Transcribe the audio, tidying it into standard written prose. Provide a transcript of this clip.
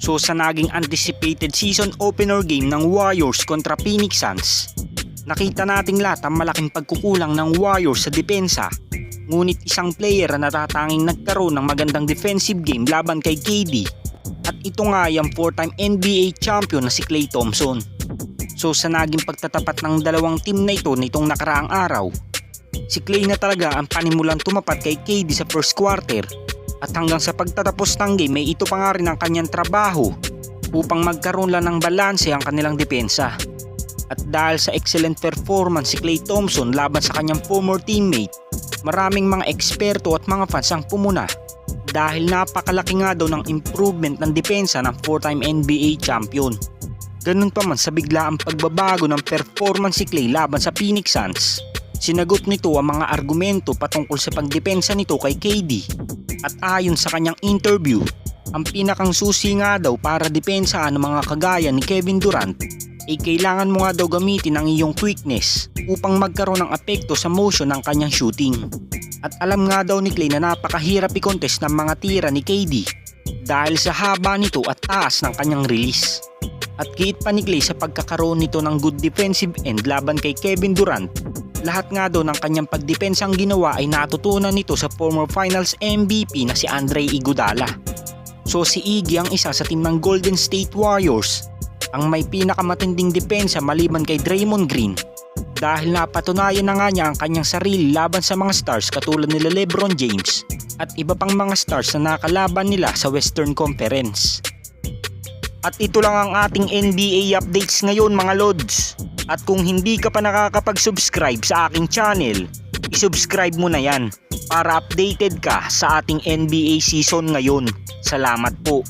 So sa naging anticipated season opener game ng Warriors kontra Phoenix Suns, nakita nating lahat ang malaking pagkukulang ng Warriors sa depensa. Ngunit isang player na natatanging nagkaroon ng magandang defensive game laban kay KD. At ito nga yung 4-time NBA champion na si Klay Thompson. So sa naging pagtatapat ng dalawang team na ito nitong nakaraang araw, si Klay na talaga ang panimulang tumapat kay KD sa first quarter. At hanggang sa pagtatapos ng game ay ito pa nga rin ang kanyang trabaho upang magkaroon lang ng balanse ang kanilang depensa. At dahil sa excellent performance si Klay Thompson laban sa kanyang former teammate, maraming mga eksperto at mga fans ang pumuna dahil napakalaki nga daw ng improvement ng depensa ng 4-time NBA champion. Ganun pa man sa biglaang pagbabago ng performance si Klay laban sa Phoenix Suns, sinagot nito ang mga argumento patungkol sa pagdepensa nito kay KD. At ayon sa kanyang interview, ang pinakang susi nga daw para depensahan ng mga kagaya ni Kevin Durant ay kailangan mo nga daw gamitin ang iyong quickness upang magkaroon ng apekto sa motion ng kanyang shooting. At alam nga daw ni Klay na napakahirap i-contest ng mga tira ni KD dahil sa haba nito at taas ng kanyang release. At giit pa ni Klay sa pagkakaroon nito ng good defensive end laban kay Kevin Durant, lahat nga daw ng kanyang pagdepensang ginawa ay natutunan nito sa former finals MVP na si Andre Iguodala. So si Iggy ang isa sa team ng Golden State Warriors ang may pinakamatinding depensa maliban kay Draymond Green dahil napatunayan na nga niya ang kanyang sarili laban sa mga stars katulad nila LeBron James at iba pang mga stars na nakalaban nila sa Western Conference. At ito lang ang ating NBA updates ngayon mga Lods. At kung hindi ka pa nakakapag-subscribe sa aking channel, isubscribe mo na yan para updated ka sa ating NBA season ngayon. Salamat po.